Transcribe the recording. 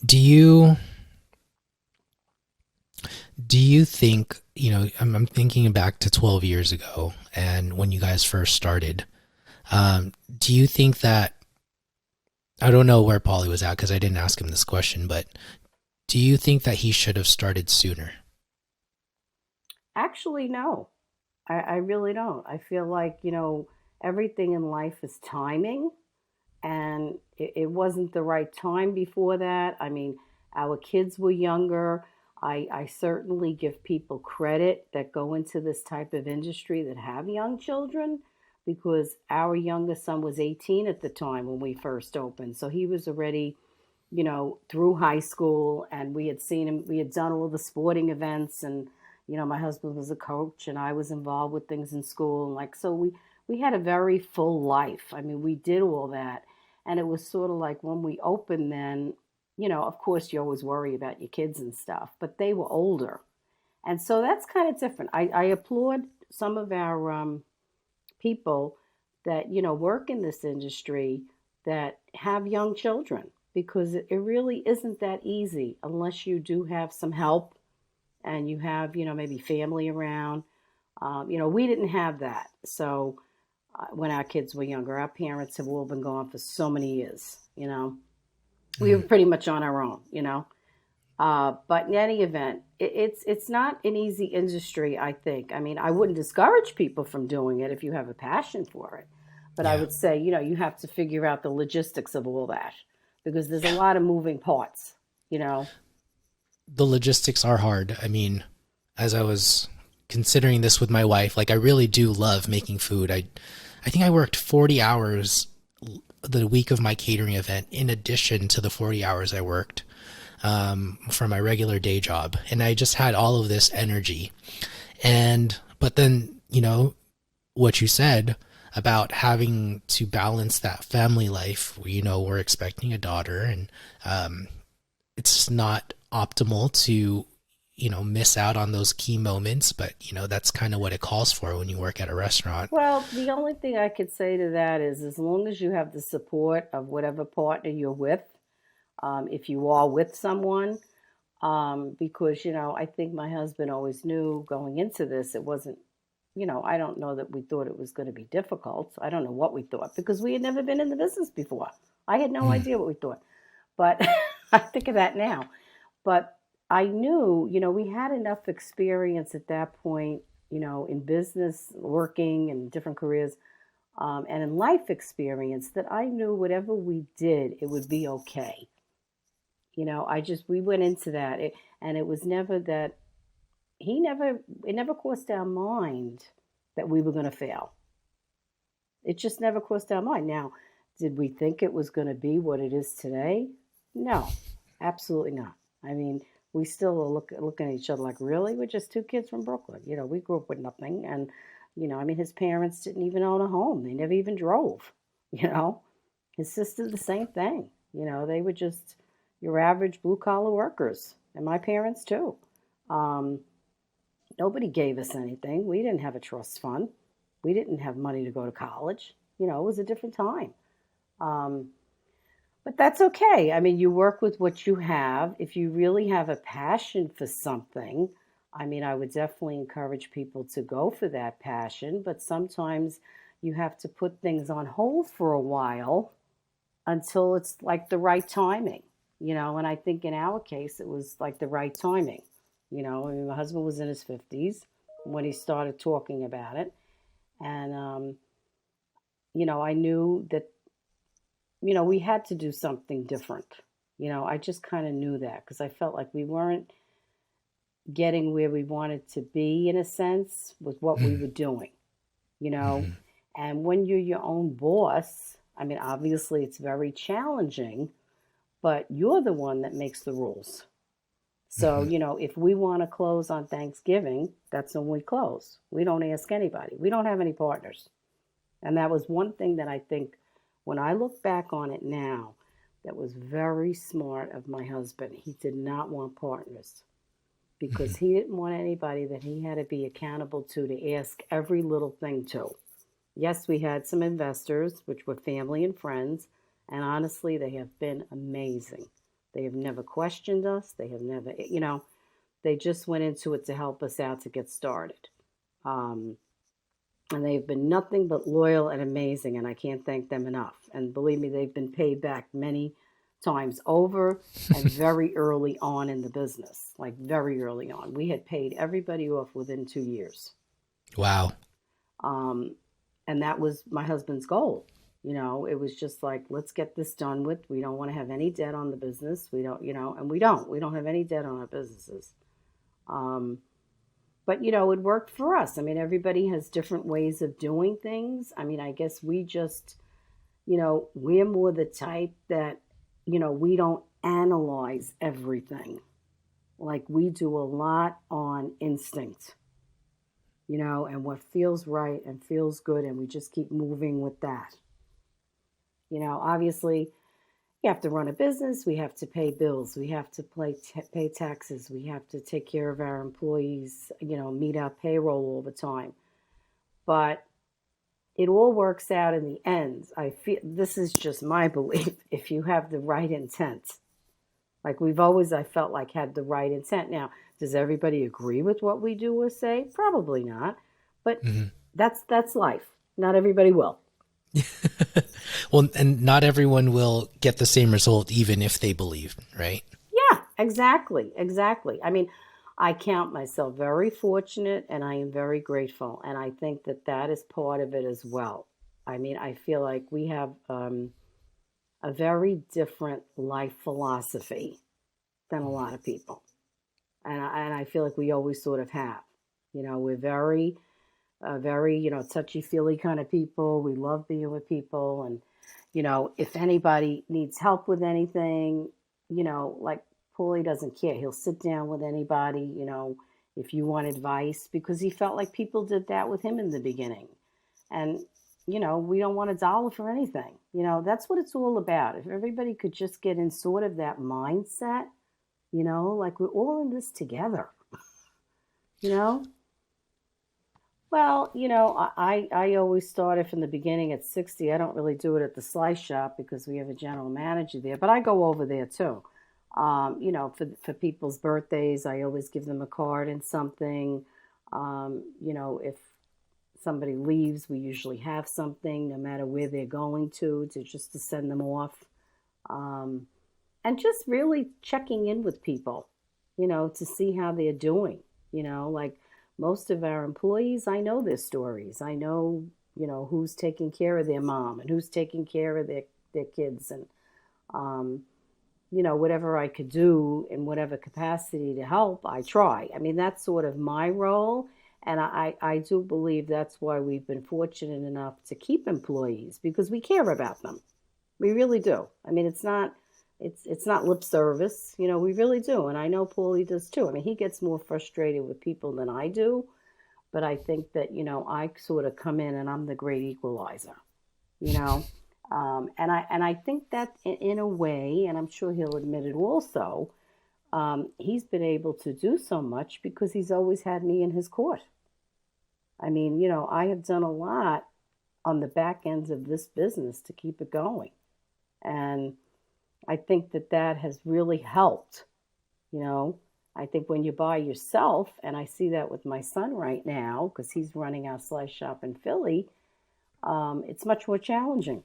Do you do you think, I'm thinking back to 12 years ago and when you guys first started. Do you think that, I don't know where Paulie was at because I didn't ask him this question, but do you think that he should have started sooner? Actually, no, I really don't. I feel like, everything in life is timing, and it wasn't the right time before that. I mean, our kids were younger. I certainly give people credit that go into this type of industry that have young children because our youngest son was 18 at the time when we first opened. So he was already, through high school, and we had seen him, we had done all the sporting events, and, my husband was a coach and I was involved with things in school. And like, so we had a very full life. I mean, we did all that. And it was sort of like when we opened, then, of course, you always worry about your kids and stuff, but they were older. And so that's kind of different. I applaud some of our people that, work in this industry that have young children because it really isn't that easy unless you do have some help and you have, maybe family around. We didn't have that. So when our kids were younger, our parents have all been gone for so many years. We were Mm, pretty much on our own. But in any event, it's not an easy industry, I think. I mean, I wouldn't discourage people from doing it if you have a passion for it. But I yeah. would say, you have to figure out the logistics of all that because there's a lot of moving parts. The logistics are hard. I mean, as I was considering this with my wife, like I really do love making food. I think I worked 40 hours the week of my catering event in addition to the 40 hours I worked for my regular day job. And I just had all of this energy. But then, what you said about having to balance that family life, we're expecting a daughter and it's not optimal to, miss out on those key moments, but, that's kind of what it calls for when you work at a restaurant. Well, the only thing I could say to that is as long as you have the support of whatever partner you're with, if you are with someone, because, I think my husband always knew going into this, it wasn't, I don't know that we thought it was going to be difficult. I don't know what we thought because we had never been in the business before. I had no Mm, idea what we thought, but I think of that now. But I knew, we had enough experience at that point, in business, working in different careers, and in life experience that I knew whatever we did, it would be okay. We went into that, and it was never that it never crossed our mind that we were going to fail. It just never crossed our mind. Now, did we think it was going to be what it is today? No, absolutely not. I mean, we still are looking at each other like, really? We're just two kids from Brooklyn. We grew up with nothing. And, I mean, his parents didn't even own a home. They never even drove, you know. His sister, the same thing. They were just your average blue collar workers. And my parents, too. Um, Nobody gave us anything. We didn't have a trust fund. We didn't have money to go to college. It was a different time. Um, but that's okay. I mean, you work with what you have. If you really have a passion for something, I mean, I would definitely encourage people to go for that passion. But sometimes you have to put things on hold for a while until it's like the right timing. And I think in our case, it was like the right timing. I mean, my husband was in his 50s when he started talking about it. And, I knew that, we had to do something different. I just kind of knew that because I felt like we weren't getting where we wanted to be in a sense with what we mm, were doing, you know. mm, And when you're your own boss, I mean, obviously it's very challenging, but you're the one that makes the rules. So, mm, if we want to close on Thanksgiving, that's when we close. We don't ask anybody. We don't have any partners. And that was one thing that I think when I look back on it now, that was very smart of my husband. He did not want partners because mm. he didn't want anybody that he had to be accountable to ask every little thing to. Yes, we had some investors, which were family and friends, and honestly, they have been amazing. They have never questioned us. They have never, they just went into it to help us out to get started. Um, and they've been nothing but loyal and amazing, and I can't thank them enough. And believe me, they've been paid back many times over and very early on in the business, like very early on. We had paid everybody off within 2 years. Wow. Um, and that was my husband's goal. It was just like, let's get this done with. We don't want to have any debt on the business. We don't, and we don't. We don't have any debt on our businesses. Um, but it worked for us. I mean, everybody has different ways of doing things. I mean, I guess we just, we're more the type that, we don't analyze everything. Like we do a lot on instinct, and what feels right and feels good, and we just keep moving with that. Obviously, we have to run a business, we have to pay bills, we have to pay taxes, we have to take care of our employees, meet our payroll all the time. But it all works out in the end. I feel this is just my belief. If you have the right intent, like we've always, I felt like had the right intent. Now, does everybody agree with what we do or say? Probably not. But Hmm. that's life. Not everybody will. Well, and not everyone will get the same result, even if they believe, right? Yeah, exactly. Exactly. I mean, I count myself very fortunate and I am very grateful. And I think that that is part of it as well. I mean, I feel like we have a very different life philosophy than a lot of people. And I feel like we always sort of have. We're very, touchy feely kind of people. We love being with people. And, if anybody needs help with anything, like Paulie doesn't care. He'll sit down with anybody, if you want advice, because he felt like people did that with him in the beginning. And, we don't want a dollar for anything. That's what it's all about. If everybody could just get in sort of that mindset, like we're all in this together, you know? Well, I always started from the beginning at 60. I don't really do it at the slice shop because we have a general manager there, but I go over there too. For people's birthdays, I always give them a card and something. If somebody leaves, we usually have something, no matter where they're going to just to send them off. Um, and just really checking in with people, to see how they're doing. Like most of our employees, I know their stories. I know, who's taking care of their mom and who's taking care of their kids. And, um, whatever I could do in whatever capacity to help, I try. I mean, that's sort of my role. And I do believe that's why we've been fortunate enough to keep employees because we care about them. We really do. I mean, it's not lip service, we really do. And I know Paulie does too. I mean, he gets more frustrated with people than I do, but I think that, I sort of come in and I'm the great equalizer, you know. And I think that in a way, and I'm sure he'll admit it also, he's been able to do so much because he's always had me in his court. I mean, I have done a lot on the back ends of this business to keep it going. And I think that that has really helped. You know, I think when you're by yourself, and I see that with my son right now, because he's running our slice shop in Philly, it's much more challenging.